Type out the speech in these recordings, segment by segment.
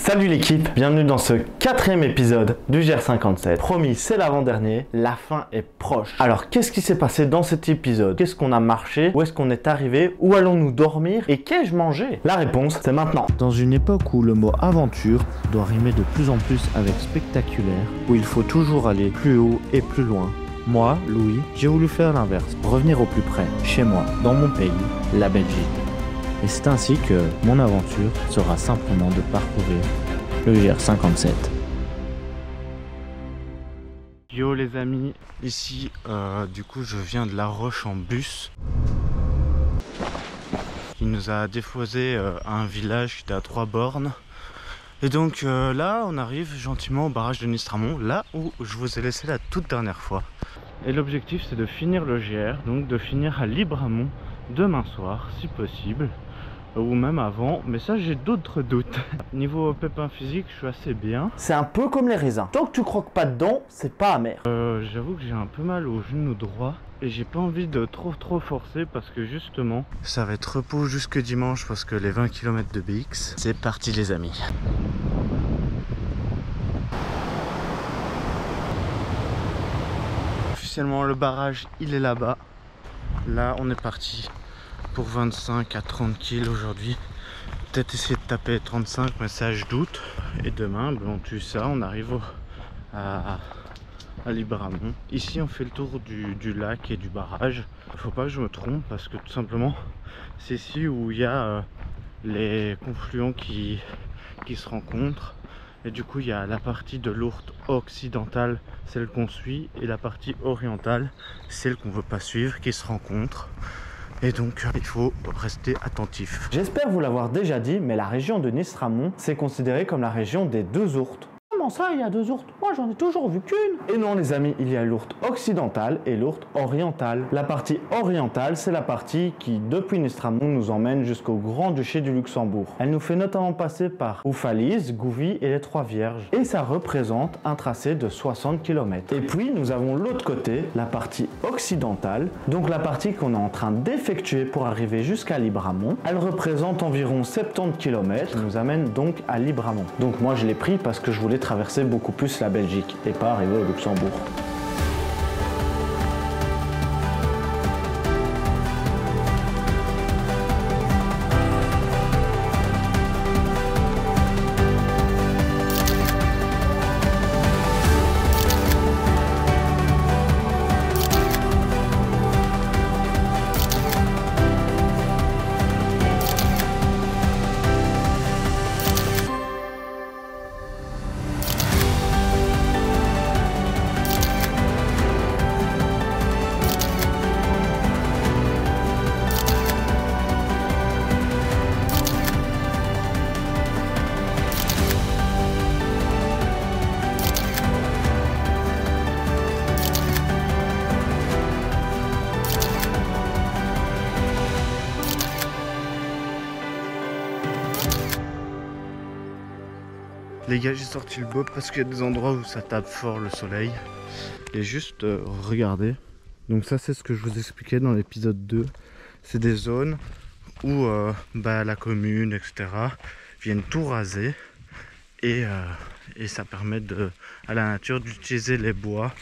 Salut l'équipe, bienvenue dans ce 4e épisode du GR57. Promis, c'est l'avant-dernier, la fin est proche. Alors qu'est-ce qui s'est passé dans cet épisode? Qu'est-ce qu'on a marché? Où est-ce qu'on est arrivé? Où allons-nous dormir? Et qu'ai-je mangé? La réponse, c'est maintenant. Dans une époque où le mot aventure doit rimer de plus en plus avec spectaculaire, où il faut toujours aller plus haut et plus loin, moi, Louis, j'ai voulu faire l'inverse, revenir au plus près, chez moi, dans mon pays, la Belgique. Et c'est ainsi que mon aventure sera simplement de parcourir le GR57. Yo les amis, ici du coup je viens de La Roche en bus. Il nous a déposé à un village qui était à 3 bornes. Et donc là on arrive gentiment au barrage de Nistramont, là où je vous ai laissé la toute dernière fois. Et l'objectif c'est de finir le GR, donc de finir à Libramont demain soir si possible. Ou même avant, mais ça j'ai d'autres doutes. Niveau pépin physique, je suis assez bien. C'est un peu comme les raisins. Tant que tu croques pas dedans, c'est pas amer. J'avoue que j'ai un peu mal au genou droit. Et j'ai pas envie de trop forcer parce que justement, ça va être repos jusque dimanche parce que les 20 km de BX, c'est parti les amis. Officiellement le barrage, il est là-bas. Là, on est parti pour 25 à 30 kg aujourd'hui. Peut-être essayer de taper 35, mais ça je doute. Et demain, on tue ça, on arrive à Libramont. Ici on fait le tour du lac et du barrage. Faut pas que je me trompe parce que tout simplement c'est ici où il y a les confluents qui se rencontrent. Et du coup il y a la partie de l'Ourthe occidentale, celle qu'on suit, et la partie orientale, celle qu'on veut pas suivre, qui se rencontrent. Et donc il faut rester attentif. J'espère vous l'avoir déjà dit, mais la région de Nistramont, c'est considéré comme la région des 2 Ourthes. Comment ça, il y a 2 Ourthes? Moi j'en ai toujours vu qu'une. Et non les amis, il y a l'Ourthe occidentale et l'Ourthe orientale. La partie orientale, c'est la partie qui, depuis Nistramont, nous emmène jusqu'au Grand-Duché du Luxembourg. Elle nous fait notamment passer par Oufalise, Gouvy et les 3 Vierges. Et ça représente un tracé de 60 km. Et puis nous avons l'autre côté, la partie occidentale, donc la partie qu'on est en train d'effectuer pour arriver jusqu'à Libramont. Elle représente environ 70 km, qui nous amène donc à Libramont. Donc moi je l'ai pris parce que je voulais traverser beaucoup plus la Belgique et pas arriver au Luxembourg. Les gars, j'ai sorti le bob parce qu'il y a des endroits où ça tape fort le soleil. Et juste regardez. Donc ça c'est ce que je vous expliquais dans l'épisode 2. C'est des zones où la commune, etc. viennent tout raser. Et ça permet à la nature d'utiliser les bois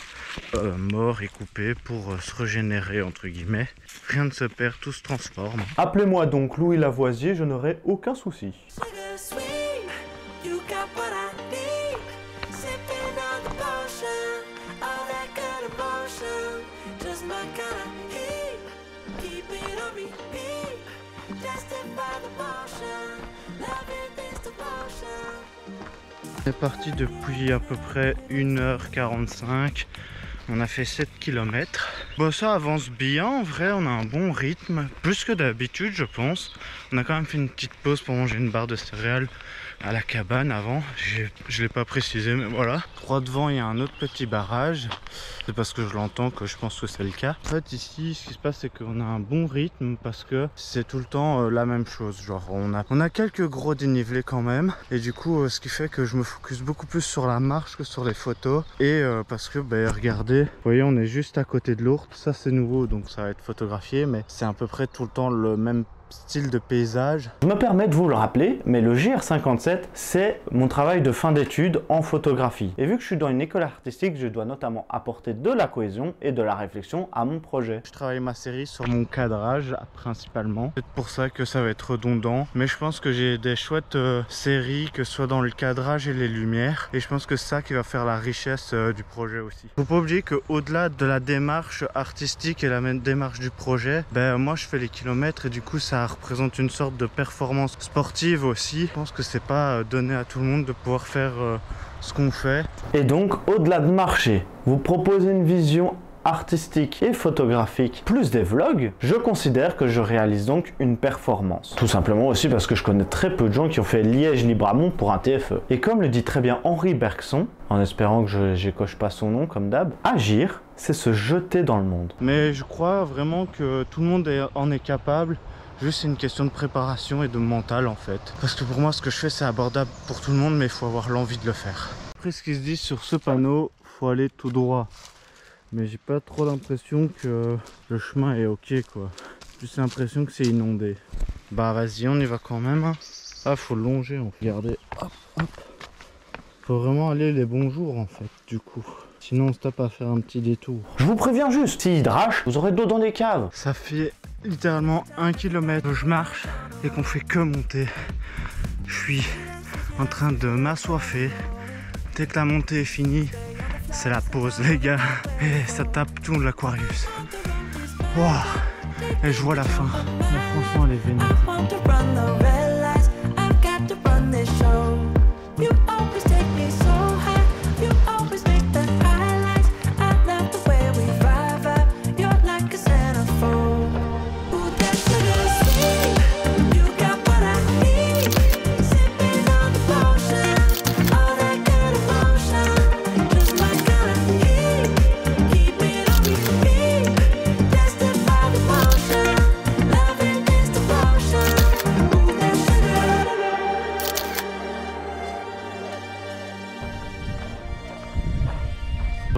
morts et coupés pour se régénérer entre guillemets. Rien ne se perd, tout se transforme. Appelez-moi donc Louis Lavoisier, je n'aurai aucun souci. On est parti depuis à peu près 1h45. On a fait 7 km. Bon, ça avance bien, en vrai, on a un bon rythme. Plus que d'habitude, je pense. On a quand même fait une petite pause pour manger une barre de céréales à la cabane avant. Je l'ai pas précisé, mais voilà. Droit devant, il y a un autre petit barrage. C'est parce que je l'entends que je pense que c'est le cas. En fait, ici, ce qui se passe, c'est qu'on a un bon rythme parce que c'est tout le temps la même chose. Genre, on a quelques gros dénivelés quand même. Et du coup, ce qui fait que je me focus beaucoup plus sur la marche que sur les photos. Et parce que, regardez, vous voyez, on est juste à côté de l'Ourthe. Ça, c'est nouveau, donc ça va être photographié. Mais c'est à peu près tout le temps le même style de paysage. Je me permets de vous le rappeler, mais le GR57, c'est mon travail de fin d'études en photographie. Et vu que je suis dans une école artistique, je dois notamment apporter de la cohésion et de la réflexion à mon projet. Je travaille ma série sur mon cadrage principalement. C'est pour ça que ça va être redondant. Mais je pense que j'ai des chouettes séries, que ce soit dans le cadrage et les lumières. Et je pense que c'est ça qui va faire la richesse du projet aussi. Faut pas oublier qu'au-delà de la démarche artistique et la même démarche du projet, moi je fais les kilomètres et du coup ça représente une sorte de performance sportive aussi. Je pense que c'est pas donné à tout le monde de pouvoir faire ce qu'on fait. Et donc, au-delà de marcher, vous proposez une vision artistique et photographique plus des vlogs, je considère que je réalise donc une performance. Tout simplement aussi parce que je connais très peu de gens qui ont fait Liège-Libramont pour un TFE. Et comme le dit très bien Henri Bergson, en espérant que je n'écoche pas son nom comme d'hab, agir, c'est se jeter dans le monde. Mais je crois vraiment que tout le monde en est capable. Juste c'est une question de préparation et de mental en fait. Parce que pour moi ce que je fais c'est abordable pour tout le monde, mais il faut avoir l'envie de le faire. Après ce qui se dit sur ce panneau, faut aller tout droit. Mais j'ai pas trop l'impression que le chemin est ok quoi. J'ai juste l'impression que c'est inondé. Bah vas-y on y va quand même. Ah faut longer, regardez. Hop hop. Faut vraiment aller les bons jours en fait du coup. Sinon on se tape à faire un petit détour. Je vous préviens juste, s'il drache, vous aurez de l'eau dans les caves. Ça fait littéralement 1 km que je marche et qu'on fait que monter. Je suis en train de m'assoiffer. Dès que la montée est finie, c'est la pause les gars. Et ça tape tout l'Aquarius. Wow. Et je vois la fin. Mais franchement elle est vénère.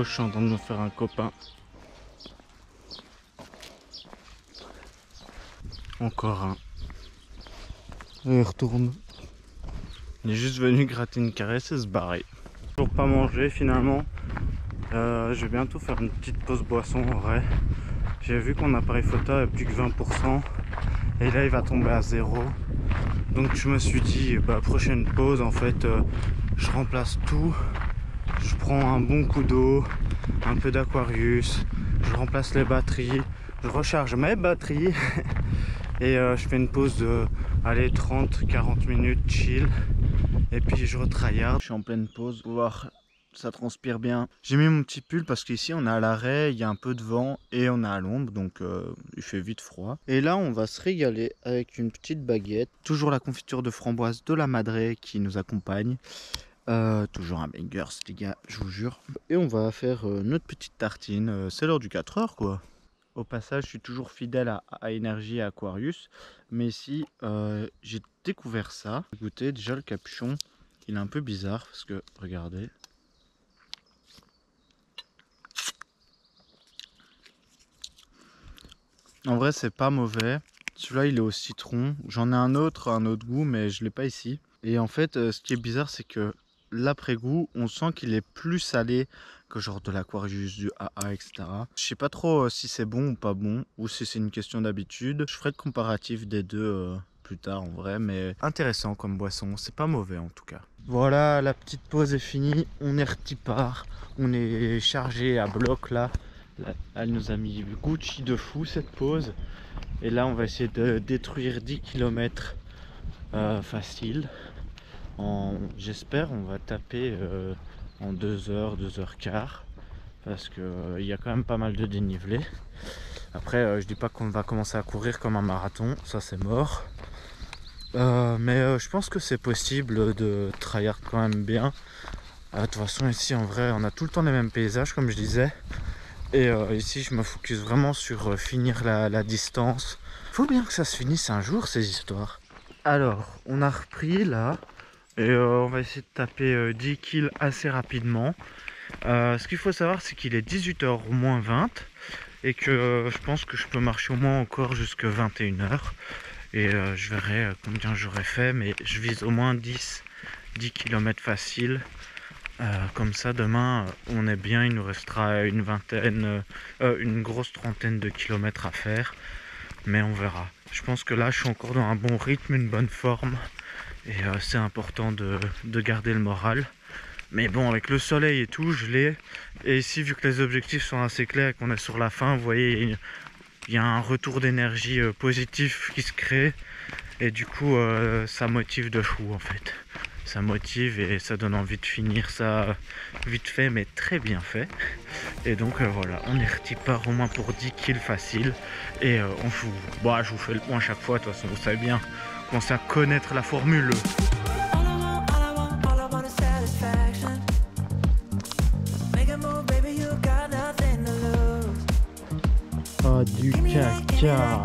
Je suis en train de me faire un copain. Encore un. Et il retourne. Il est juste venu gratter une caresse et se barrer. Toujours pas manger finalement. Je vais bientôt faire une petite pause boisson en vrai. J'ai vu qu'on appareil photo a plus que 20%. Et là il va tomber à 0. Donc je me suis dit, prochaine pause en fait, je remplace tout. Je prends un bon coup d'eau, un peu d'Aquarius, je remplace les batteries, je recharge mes batteries et je fais une pause de 30-40 minutes chill et puis je retryhard. Je suis en pleine pause, pour voir ça transpire bien. J'ai mis mon petit pull parce qu'ici on est à l'arrêt, il y a un peu de vent et on est à l'ombre donc il fait vite froid. Et là on va se régaler avec une petite baguette, toujours la confiture de framboise de la Madré qui nous accompagne. Toujours un bangers les gars, je vous jure. Et on va faire notre petite tartine, c'est l'heure du 4h quoi. Au passage je suis toujours fidèle à Énergie et à Aquarius. Mais ici j'ai découvert ça. Écoutez déjà le capuchon, il est un peu bizarre parce que regardez. En vrai c'est pas mauvais. Celui-là il est au citron. J'en ai un autre goût mais je l'ai pas ici. Et en fait ce qui est bizarre c'est que l'après-goût, on sent qu'il est plus salé que genre de l'Aquarius, du AA, etc. Je sais pas trop si c'est bon ou pas bon, ou si c'est une question d'habitude. Je ferai le comparatif des deux plus tard en vrai, mais intéressant comme boisson, c'est pas mauvais en tout cas. Voilà, la petite pause est finie, on est repart, on est chargé à bloc là. Elle nous a mis Gucci de fou cette pause. Et là on va essayer de détruire 10 km facile. J'espère on va taper en 2h, 2h15 parce qu'il y a quand même pas mal de dénivelé. Après je dis pas qu'on va commencer à courir comme un marathon, ça c'est mort. Mais je pense que c'est possible de tryhard quand même bien. De toute façon ici en vrai on a tout le temps les mêmes paysages comme je disais. Et ici je me focus vraiment sur finir la distance. Faut bien que ça se finisse un jour ces histoires. Alors on a repris là. Et on va essayer de taper 10 kills assez rapidement. Ce qu'il faut savoir c'est qu'il est 18h moins 20 et que je pense que je peux marcher au moins encore jusqu'à 21h. et je verrai combien j'aurais fait, mais je vise au moins 10 km facile. Comme ça demain on est bien, il nous restera une grosse trentaine de kilomètres à faire, mais on verra. Je pense que là je suis encore dans un bon rythme, une bonne forme, et c'est important de garder le moral. Mais bon, avec le soleil et tout, je l'ai. Et ici, vu que les objectifs sont assez clairs et qu'on est sur la fin, vous voyez, il y a un retour d'énergie positif qui se crée. Et du coup, ça motive de fou en fait. Ça motive et ça donne envie de finir ça vite fait, mais très bien fait. Et donc voilà, on est repart au moins pour 10 kills facile. Et je vous fais le point à chaque fois, de toute façon, vous savez bien, commencez à connaître la formule. Oh, du caca.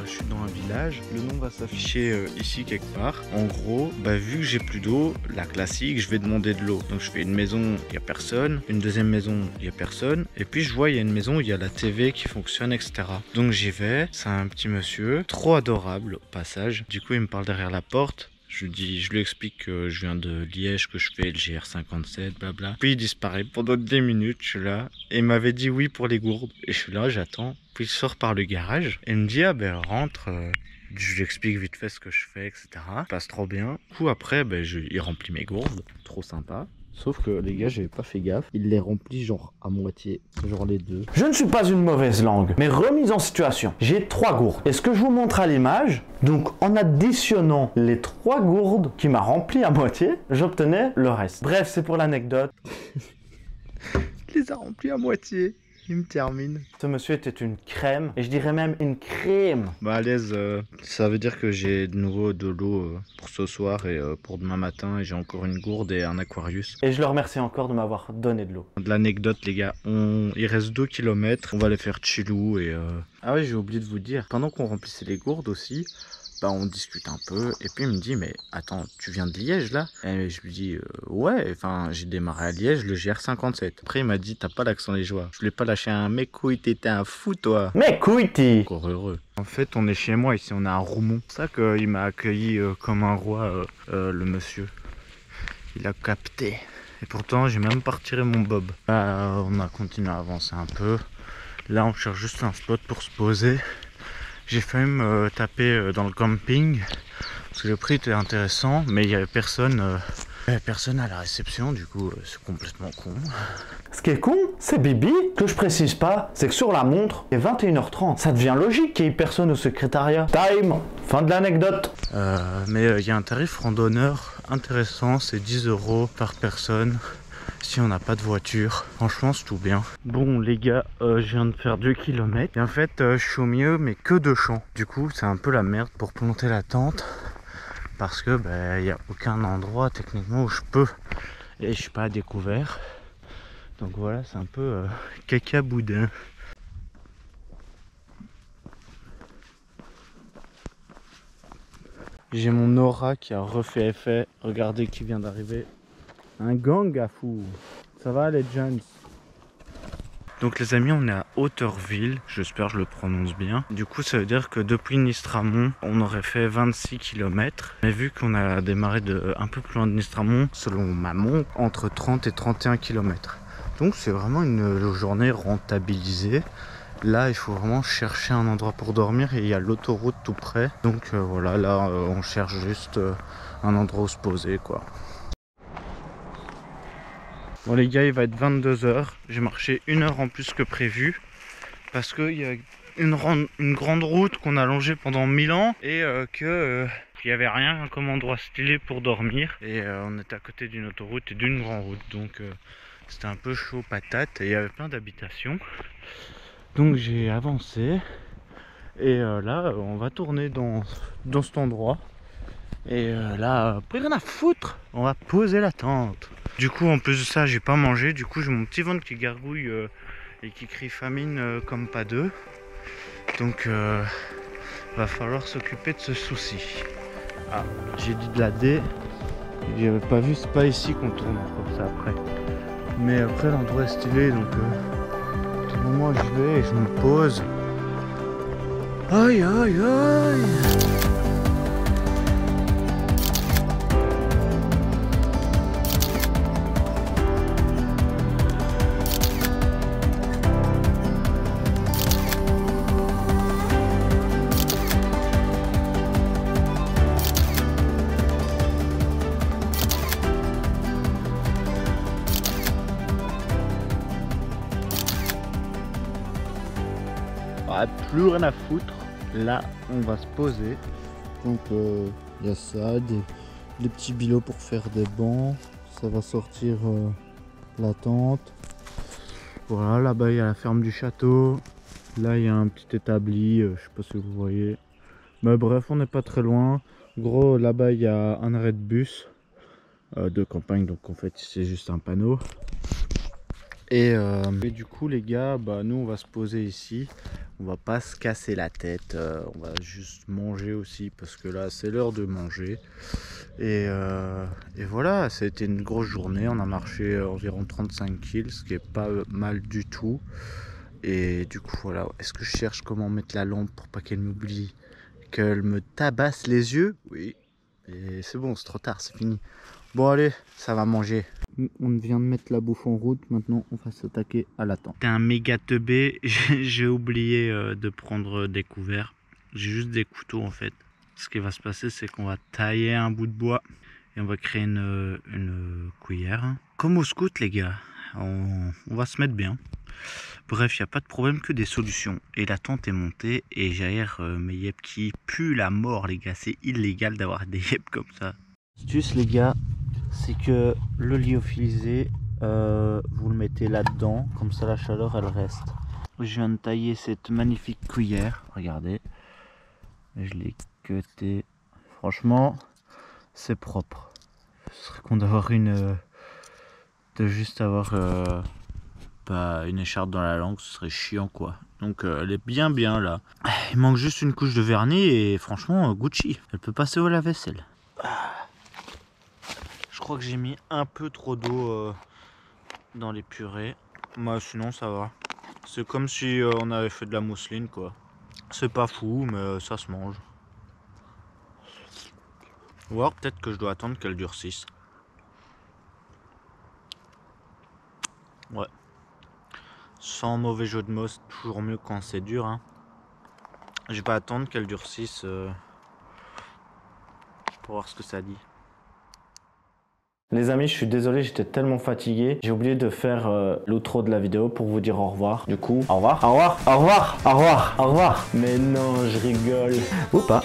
Je suis dans un village, le nom va s'afficher ici quelque part. En gros, vu que j'ai plus d'eau, la classique, je vais demander de l'eau. Donc je fais une maison, il n'y a personne, une deuxième maison, il n'y a personne, et puis je vois il y a une maison où il y a la TV qui fonctionne, etc. Donc j'y vais, c'est un petit monsieur, trop adorable au passage. Du coup il me parle derrière la porte. Je lui explique que je viens de Liège, que je fais le GR57, blabla. Puis il disparaît pendant 10 minutes, je suis là. Et il m'avait dit oui pour les gourdes. Et je suis là, j'attends. Puis il sort par le garage et il me dit ah ben rentre. Je lui explique vite fait ce que je fais, etc. Ça passe trop bien. Du coup après, il remplit mes gourdes. Trop sympa. Sauf que les gars, j'avais pas fait gaffe. Il les remplit genre à moitié, genre les deux. Je ne suis pas une mauvaise langue, mais remise en situation. J'ai 3 gourdes. Et ce que je vous montre à l'image, donc en additionnant les 3 gourdes qui m'a rempli à moitié, j'obtenais le reste. Bref, c'est pour l'anecdote. Il les a remplis à moitié. Il me termine. Ce monsieur était une crème, et je dirais même une crème. À l'aise, ça veut dire que j'ai de nouveau de l'eau pour ce soir et pour demain matin, et j'ai encore une gourde et un Aquarius. Et je le remercie encore de m'avoir donné de l'eau. De l'anecdote les gars, il reste 2 km, on va les faire chillou et... Ah oui, j'ai oublié de vous dire, pendant qu'on remplissait les gourdes aussi, on discute un peu, et puis il me dit mais attends, tu viens de Liège là? Et je lui dis ouais, enfin j'ai démarré à Liège le GR57. Après il m'a dit t'as pas l'accent liégeois. Je voulais pas lâcher un mes couilles, t'étais un fou toi. Mais couilles t'es encore heureux. En fait on est chez moi ici, on a un Roumont. C'est ça qu'il m'a accueilli comme un roi, le monsieur. Il a capté. Et pourtant j'ai même pas retiré mon bob. On a continué à avancer un peu. Là on cherche juste un spot pour se poser. J'ai failli me taper dans le camping parce que le prix était intéressant, mais il n'y avait personne à la réception, du coup c'est complètement con. Ce qui est con, c'est Bibi, que je précise pas, c'est que sur la montre, il est 21h30. Ça devient logique qu'il y ait personne au secrétariat. Time, fin de l'anecdote. Mais il y a un tarif randonneur intéressant, c'est 10 € par personne. Si on n'a pas de voiture, franchement c'est tout bien. Bon les gars, je viens de faire 2 km et en fait je suis au milieu mais que de champs. Du coup c'est un peu la merde pour planter la tente parce que il n'y a aucun endroit techniquement où je peux et je suis pas à découvert. Donc voilà, c'est un peu caca boudin. J'ai mon aura qui a refait effet. Regardez qui vient d'arriver. Un gang à fou. Ça va les gens? Donc les amis, on est à Hauteurville, j'espère que je le prononce bien. Du coup ça veut dire que depuis Nistramont, on aurait fait 26 km. Mais vu qu'on a démarré un peu plus loin de Nistramont, selon ma montre, entre 30 et 31 km. Donc c'est vraiment une journée rentabilisée. Là il faut vraiment chercher un endroit pour dormir et il y a l'autoroute tout près. Donc voilà, là on cherche juste un endroit où se poser quoi. Bon les gars, il va être 22 h. J'ai marché 1 heure en plus que prévu. Parce qu'il y a une grande route qu'on a longée pendant 1000 ans. Et que il n'y avait rien comme endroit stylé pour dormir. Et on était à côté d'une autoroute et d'une grande route. Donc c'était un peu chaud patate et il y avait plein d'habitations. Donc j'ai avancé. Et là, on va tourner dans cet endroit. Et là, plus rien à foutre, on va poser la tente. Du coup, en plus de ça, j'ai pas mangé. Du coup, j'ai mon petit ventre qui gargouille et qui crie famine comme pas deux. Donc, va falloir s'occuper de ce souci. Ah, j'ai dit de la D. J'avais pas vu, c'est pas ici qu'on tourne comme ça après. Mais après, l'endroit est stylé, donc à tout moment, je vais et je me pose. Aïe, aïe, aïe. Ah, plus rien à foutre. Là, on va se poser. Donc, il y a ça, des petits bilots pour faire des bancs. Ça va sortir la tente. Voilà, là-bas, il y a la ferme du château. Là, il y a un petit établi. Je sais pas si vous voyez. Mais bref, on n'est pas très loin. Gros, là-bas, il y a un arrêt de bus de campagne. Donc, en fait, c'est juste un panneau. Et du coup, les gars, bah, nous, on va se poser ici. On va pas se casser la tête, on va juste manger aussi parce que là c'est l'heure de manger. Et voilà, ça a été une grosse journée, on a marché environ 35 kills, ce qui est pas mal du tout. Et du coup voilà, est-ce que je cherche comment mettre la lampe pour pas qu'elle m'oublie, qu'elle me tabasse les yeux? Oui, et c'est bon, c'est trop tard, c'est fini. Bon allez, ça va manger. On vient de mettre la bouffe en route, maintenant on va s'attaquer à la tente. T'es un méga teubé, j'ai oublié de prendre des couverts. J'ai juste des couteaux en fait. Ce qui va se passer, c'est qu'on va tailler un bout de bois et on va créer une cuillère. Comme au scout les gars, on va se mettre bien. Bref, il n'y a pas de problème, que des solutions. Et la tente est montée et j'aère mes yep qui puent la mort les gars. C'est illégal d'avoir des yep comme ça. Astuce les gars, c'est que le lyophilisé, vous le mettez là-dedans, comme ça la chaleur elle reste. Je viens de tailler cette magnifique cuillère, regardez. Je l'ai cuté. Franchement, c'est propre. Ce serait con d'avoir de juste avoir une écharpe dans la langue, ce serait chiant quoi. Donc elle est bien là. Il manque juste une couche de vernis et franchement Gucci. Elle peut passer au lave-vaisselle. Je crois que j'ai mis un peu trop d'eau dans les purées. Moi sinon ça va. C'est comme si on avait fait de la mousseline quoi. C'est pas fou mais ça se mange. Ou alors peut-être que je dois attendre qu'elle durcisse. Ouais. Sans mauvais jeu de mots, c'est toujours mieux quand c'est dur. Hein. Je vais attendre qu'elle durcisse pour voir ce que ça dit. Les amis, je suis désolé, j'étais tellement fatigué. J'ai oublié de faire l'outro de la vidéo pour vous dire au revoir. Du coup, au revoir, au revoir, au revoir, au revoir, au revoir. Mais non, je rigole. Ou pas.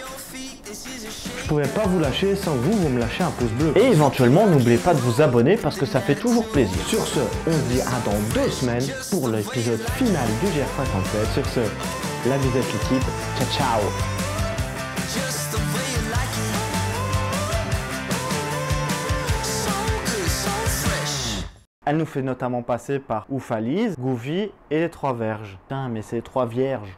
Je pouvais pas vous lâcher sans que vous me lâchez un pouce bleu. Et éventuellement, n'oubliez pas de vous abonner parce que ça fait toujours plaisir. Sur ce, on se dit à dans 2 semaines pour l'épisode final du GR57. Sur ce, la visite l'équipe. Ciao, ciao. Elle nous fait notamment passer par Oufalise, Gouvy et les 3 verges. Putain, mais c'est 3 vierges.